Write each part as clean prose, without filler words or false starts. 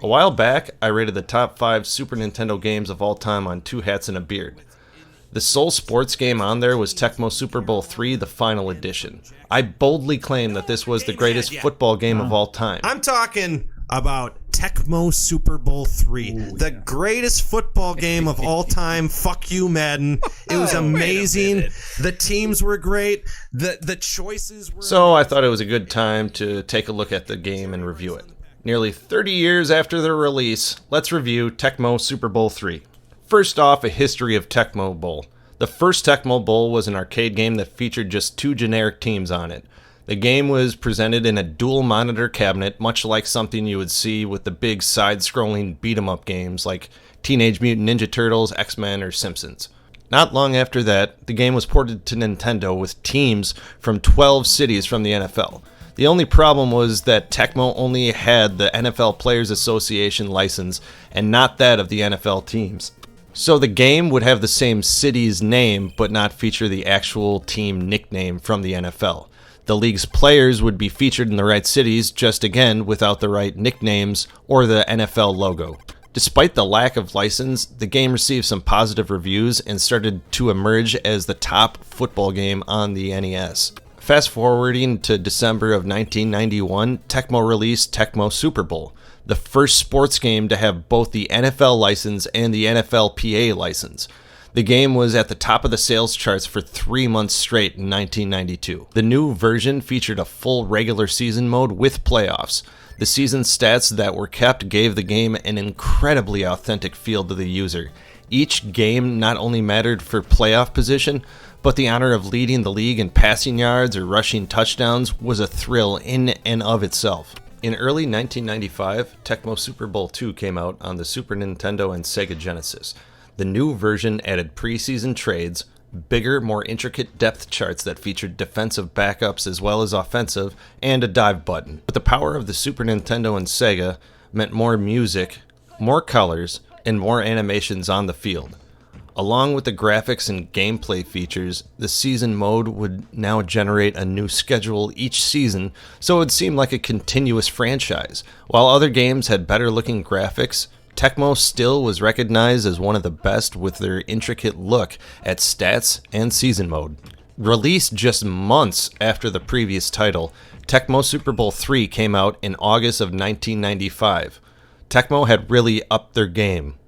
A while back, I rated the top 5 Super Nintendo games of all time on Two Hats and a Beard. The sole sports game on there was Tecmo Super Bowl 3, the final edition. I boldly claim that this was the greatest football game of all time. I'm talking about Tecmo Super Bowl 3, the greatest football game of all time. Fuck you, Madden. It was amazing. The teams were great. The choices were... So I thought it was a good time to take a look at the game and review it. Nearly 30 years after their release, let's review Tecmo Super Bowl 3. First off, a history of Tecmo Bowl. The first Tecmo Bowl was an arcade game that featured just 2 generic teams on it. The game was presented in a dual monitor cabinet, much like something you would see with the big side-scrolling beat-em-up games like Teenage Mutant Ninja Turtles, X-Men, or Simpsons. Not long after that, the game was ported to Nintendo with teams from 12 cities from the NFL. The only problem was that Tecmo only had the NFL Players Association license and not that of the NFL teams. So the game would have the same city's name but not feature the actual team nickname from the NFL. The league's players would be featured in the right cities, just again without the right nicknames or the NFL logo. Despite the lack of license, the game received some positive reviews and started to emerge as the top football game on the NES. Fast forwarding to December of 1991, Tecmo released Tecmo Super Bowl, the first sports game to have both the NFL license and the NFLPA license. The game was at the top of the sales charts for 3 months straight in 1992. The new version featured a full regular season mode with playoffs. The season stats that were kept gave the game an incredibly authentic feel to the user. Each game not only mattered for playoff position, but the honor of leading the league in passing yards or rushing touchdowns was a thrill in and of itself. In early 1995, Tecmo Super Bowl 2 came out on the Super Nintendo and Sega Genesis. The new version added preseason trades, bigger, more intricate depth charts that featured defensive backups as well as offensive, and a dive button. But the power of the Super Nintendo and Sega meant more music, more colors, and more animations on the field. Along with the graphics and gameplay features, the season mode would now generate a new schedule each season, so it would seem like a continuous franchise. While other games had better looking graphics, Tecmo still was recognized as one of the best with their intricate look at stats and season mode. Released just months after the previous title, Tecmo Super Bowl 3 came out in August of 1995. Tecmo had really upped their game.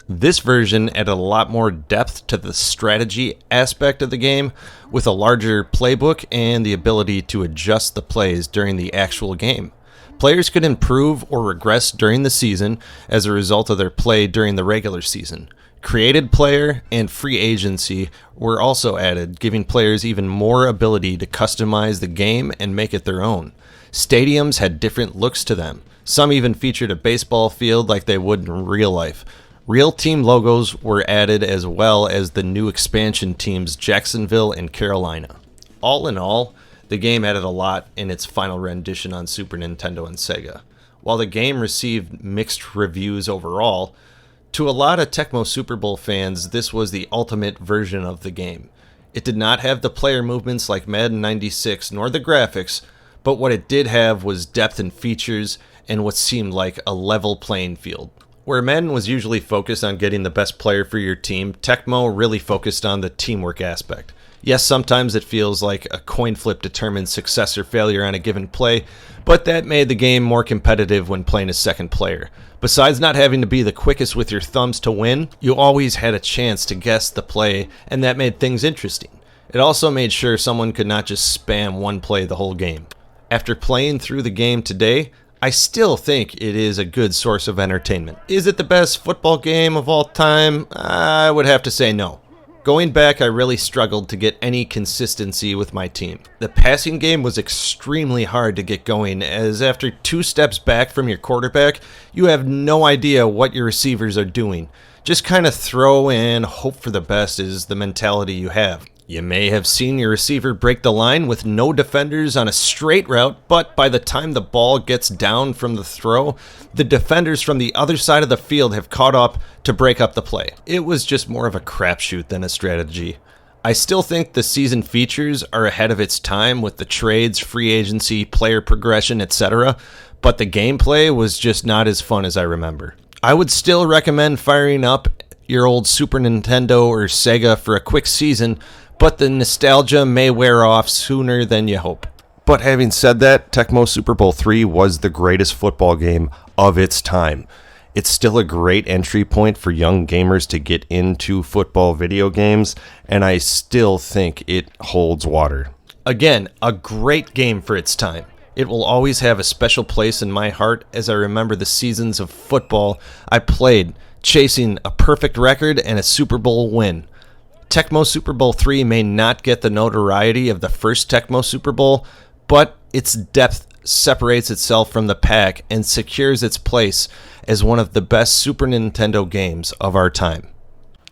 This version added a lot more depth to the strategy aspect of the game, with a larger playbook and the ability to adjust the plays during the actual game. Players could improve or regress during the season as a result of their play during the regular season. Created player and free agency were also added, giving players even more ability to customize the game and make it their own. Stadiums had different looks to them. Some even featured a baseball field like they would in real life. Real team logos were added as well as the new expansion teams Jacksonville and Carolina. All in all, the game added a lot in its final rendition on Super Nintendo and Sega. While the game received mixed reviews overall, to a lot of Tecmo Super Bowl fans, this was the ultimate version of the game. It did not have the player movements like Madden 96 nor the graphics, but what it did have was depth and features and what seemed like a level playing field. Where Madden was usually focused on getting the best player for your team, Tecmo really focused on the teamwork aspect. Yes, sometimes it feels like a coin flip determines success or failure on a given play, but that made the game more competitive when playing as second player. Besides not having to be the quickest with your thumbs to win, you always had a chance to guess the play, and that made things interesting. It also made sure someone could not just spam one play the whole game. After playing through the game today, I still think it is a good source of entertainment. Is it the best football game of all time? I would have to say no. Going back, I really struggled to get any consistency with my team. The passing game was extremely hard to get going, as after 2 steps back from your quarterback, you have no idea what your receivers are doing. Just kind of throw and hope for the best is the mentality you have. You may have seen your receiver break the line with no defenders on a straight route, but by the time the ball gets down from the throw, the defenders from the other side of the field have caught up to break up the play. It was just more of a crapshoot than a strategy. I still think the season features are ahead of its time with the trades, free agency, player progression, etc., but the gameplay was just not as fun as I remember. I would still recommend firing up your old Super Nintendo or Sega for a quick season, but the nostalgia may wear off sooner than you hope. But having said that, Tecmo Super Bowl 3 was the greatest football game of its time. It's still a great entry point for young gamers to get into football video games, and I still think it holds water. Again, a great game for its time. It will always have a special place in my heart as I remember the seasons of football I played, chasing a perfect record and a Super Bowl win. Tecmo Super Bowl 3 may not get the notoriety of the first Tecmo Super Bowl, but its depth separates itself from the pack and secures its place as one of the best Super Nintendo games of our time.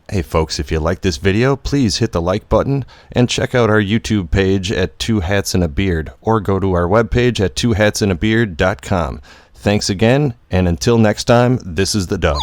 Hey folks, if you like this video, please hit the like button and check out our YouTube page at 2 Hats and a Beard, or go to our webpage at 2hatsandabeard.com. Thanks again, and until next time, this is the Dub.